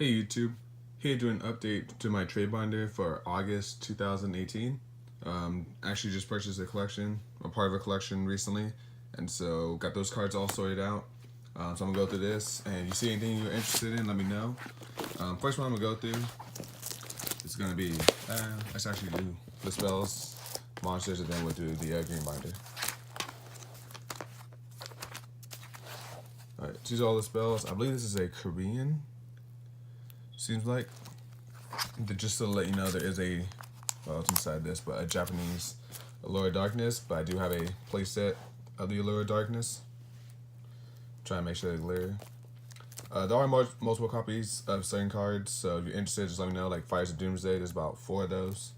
Hey YouTube, here doing an update to my trade binder for August 2018. Actually just purchased a collection, a part of a collection recently, and so got those cards all sorted out. So I'm gonna go through this, and you see anything you're interested in, let me know. First one I'm gonna go through is gonna be, let's actually do the spells, monsters, and then we'll do the green binder. Alright, choose all the spells. I believe this is a Korean. Seems like, just to let you know, there is a, well, it's inside this, but a Japanese Allure of Darkness, but I do have a playset of the Allure of Darkness. Try and make sure they're clear. There are multiple copies of certain cards, so if you're interested, just let me know. Like Fires of Doomsday, there's about 4 of those.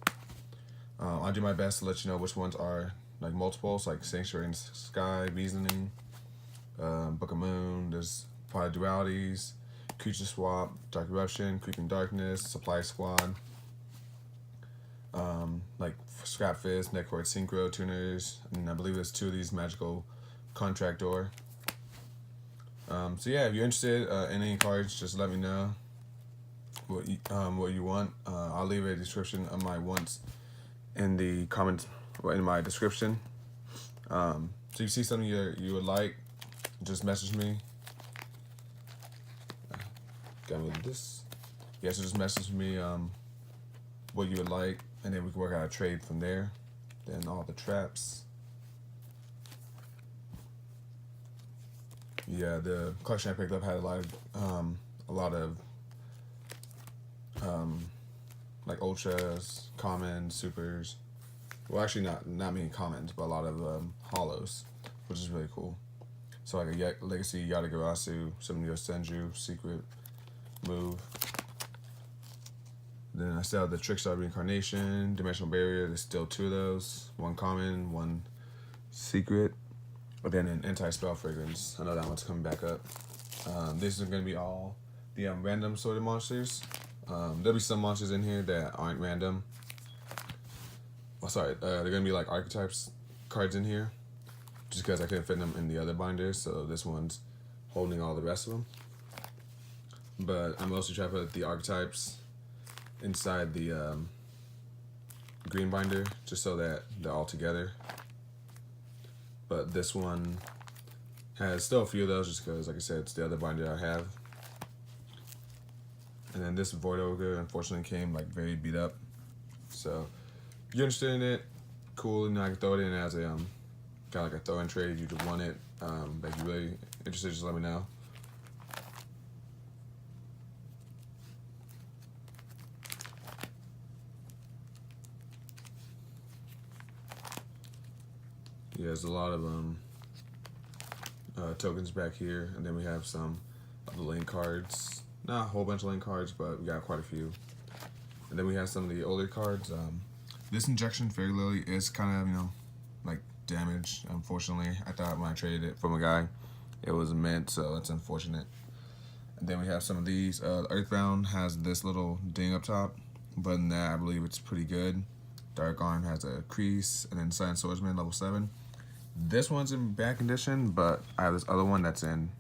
I'll do my best to let you know which ones are like multiples, like Sanctuary in the Sky, Reasoning, Book of Moon, there's Pot of Dualities, Creature Swap, Dark Eruption, Creeping Darkness, Supply Squad, like Scrap Fist, Necroid Synchro, Tuners, and I believe there's 2 of these Magical Contractor. So yeah, if you're interested in any cards, just let me know what you want. I'll leave a description of my wants in the comments, or in my description. So if you see something you would like, just message me. Got with this. Yeah, so just message me what you would like, and then we can work out a trade from there. Then all the traps. Yeah, the collection I picked up had a lot of like ultras, commons, supers. Well, actually not many commons, but a lot of hollows, which is really cool. So like a Legacy Yatagarasu, some Senju, Secret Move. Then I still have the Trickstar Reincarnation, Dimensional Barrier. There's still 2 of those. 1 common, 1 secret. But then an Anti-Spell Fragrance. I know that one's coming back up. This is going to be all the random sorted monsters. There'll be some monsters in here that aren't random. Oh, sorry, they're going to be like archetypes cards in here, just because I couldn't fit them in the other binders, so this one's holding all the rest of them. But I'm mostly trying to put the archetypes inside the green binder, just so that they're all together. But this one has still a few of those, just because, like I said, it's the other binder I have. And then this Void Ogre unfortunately came like very beat up. So if you're interested in it, cool, and I can throw it in as a kind of like a throw-in trade if you just want it. But if you're really interested, just let me know. Yeah, there's a lot of tokens back here, and then we have some of the link cards. Not a whole bunch of link cards, but we got quite a few. And then we have some of the older cards. This Injection Fairy Lily is kind of, like damaged, unfortunately. I thought when I traded it from a guy, it was mint, so that's unfortunate. And then we have some of these. Earthbound has this little ding up top, but in that, I believe it's pretty good. Dark Arm has a crease, and then Silent Swordsman, level 7. This one's in bad condition, but I have this other one that's in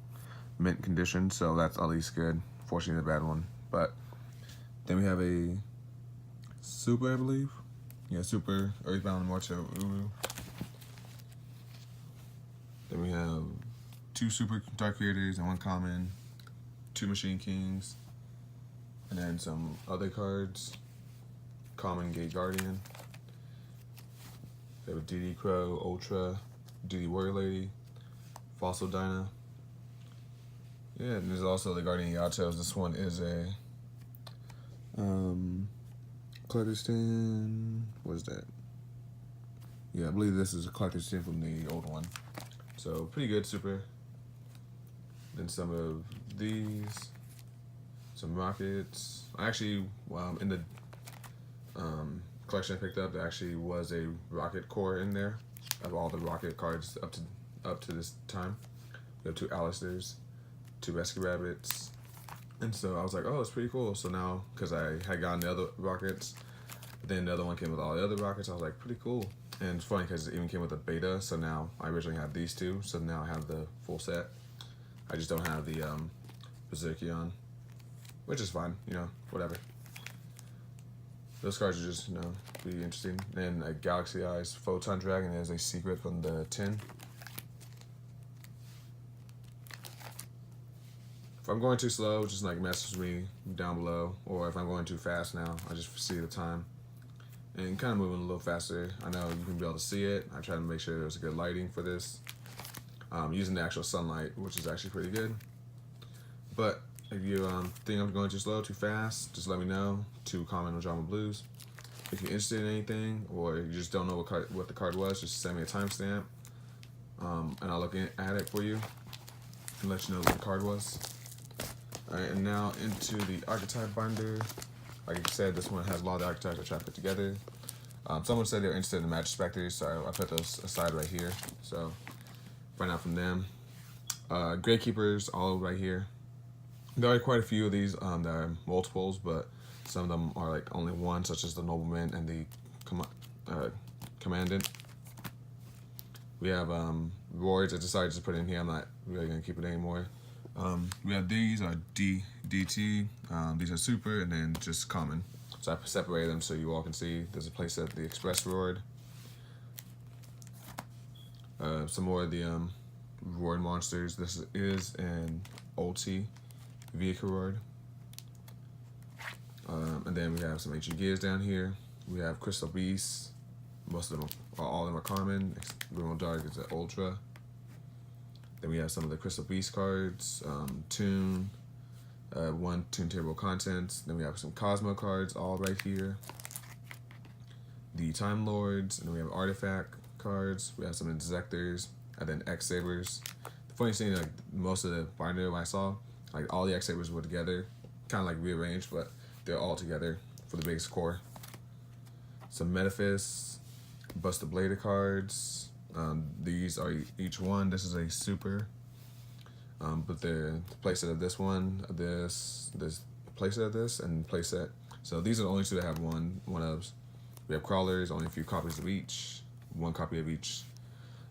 mint condition, so that's at least good. Fortunately, the bad one. But then we have a Super, I believe. Yeah, Super, Earthbound, Morto, Uru. Then we have 2 Super Dark Creators and 1 common, 2 Machine Kings, and then some other cards. Common Gate Guardian. We have a DD Crow, Ultra, DD Warrior Lady, Fossil Dyna. Yeah, and there's also the Guardian Yatos. This one is a Collector's Tin. What is that? Yeah, I believe this is a Collector's Tin from the old one. So pretty good, super. Then some of these, some rockets. Actually, in the collection I picked up, there actually was a rocket core in there of all the rocket cards up to this time. We have 2 Alistairs, 2 Rescue Rabbits, and so I was like, oh, it's pretty cool. So now, because I had gotten the other rockets, then the other one came with all the other rockets, I was like, pretty cool. And it's funny because it even came with a beta, so now I originally had these 2, so now I have the full set. I just don't have the Berserkion. which is fine, you know, whatever. Those cards are just, you know, be interesting. And a Galaxy Eyes Photon Dragon is a secret from the tin. If I'm going too slow, just like message me down below. Or if I'm going too fast now, I just see the time. And kind of moving a little faster. I know you can be able to see it. I try to make sure there's good lighting for this. Using the actual sunlight, which is actually pretty good. But if you think I'm going too slow, too fast, just let me know. To comment on Ojama Blues. If you're interested in anything, or you just don't know what the card was, just send me a timestamp, and I'll look at it for you and let you know what the card was. Alright, and now into the archetype binder. Like I said, this one has a lot of the archetypes I tried to put together. Someone said they were interested in the Magic Spectres, so I put those aside right here. So find out from them. Gravekeepers all right here. There are quite a few of these that are multiples, but some of them are like only one, such as the Nobleman and the Commandant. We have Warriors I decided to put in here. I'm not really going to keep it anymore. We have these are DT, these are super, and then just common. So I separated them so you all can see. There's a place at the Express Reward. Some more of the reward monsters. This is an ulti vehicle reward. And then we have some ancient gears down here. We have crystal beasts. Most of them all of them are common. Borreload Dragon is an ultra. Then we have some of the crystal beast cards. Tune. One Tune Table Contents. Then we have some Cosmo cards all right here. The Time Lords. And then we have artifact cards. We have some Inzectors. And then X-Sabers. The funny thing, like most of the binder I saw, like all the X-Sabers were together. Kind of like rearranged, but they're all together for the biggest core. Some Metaphys. Buster Blader cards. These are each one. This is a super. But the playset of this one, this playset of this, and playset. So these are the only two that have one of. We have crawlers, only a few copies of each. One copy of each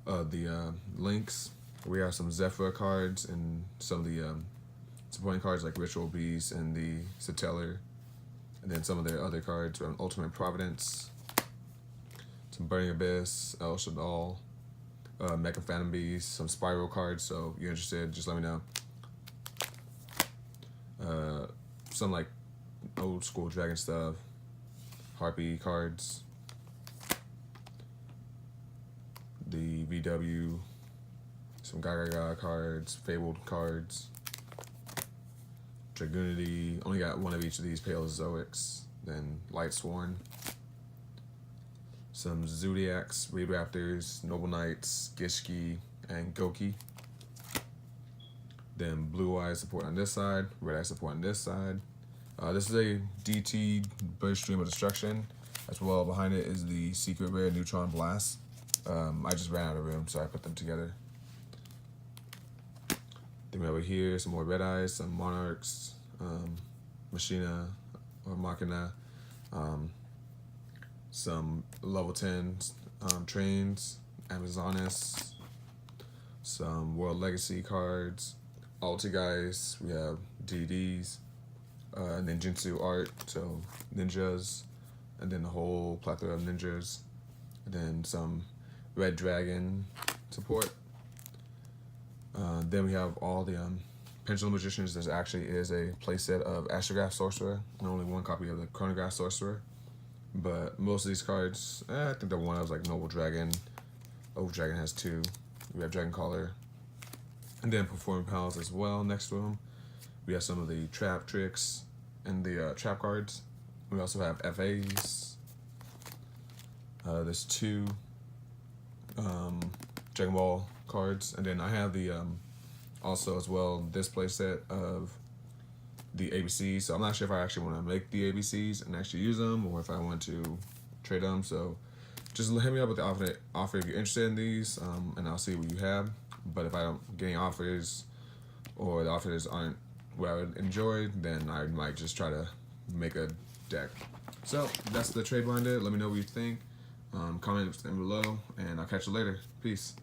of the links. We have some Zephyr cards and some of the supporting cards like Ritual Beast and the Satellar. And then some of their other cards from Ultimate Providence. Some Burning Abyss, El Shaddai, Mecha Phantom Beast, some Spiral cards, so if you're interested, just let me know. Some like old school Dragon stuff, Harpie cards, the VW, some Gaga cards, Fabled cards, Dragoonity, only got one of each of these Paleozoics, then Light Sworn. Some Zodiacs, Raid Raptors, Noble Knights, Gishki, and Goki. Then Blue Eyes support on this side, Red Eye support on this side. This is a DT Burst Stream of Destruction. As well behind it is the Secret Rare Neutron Blast. I just ran out of room, so I put them together. Then we have over here some more Red Eyes, some Monarchs, Machina or Machina. Some level 10 trains, Amazonas, some World Legacy cards, Ulti guys, we have DDs, and then Jinsu art, so ninjas, and then the whole plethora of ninjas, and then some Red Dragon support. Then we have all the Pendulum Magicians. There actually is a playset of Astrograph Sorcerer, and only one copy of the Chronograph Sorcerer. But most of these cards, I think the one I was like Noble Dragon. Old Dragon has two. We have Dragon Caller. And then Performing Pals as well next to them. We have some of the Trap Tricks and the Trap cards. We also have FAs. There's two Dragon Ball cards. And then I have the, also as well, this playset of the ABCs, so I'm not sure if I actually want to make the ABCs and actually use them, or if I want to trade them. So just hit me up with the offer if you're interested in these, and I'll see what you have. But if I don't get any offers, or the offers aren't what I would enjoy, then I might just try to make a deck. So that's the trade binder. Let me know what you think. Comment down below, and I'll catch you later. Peace.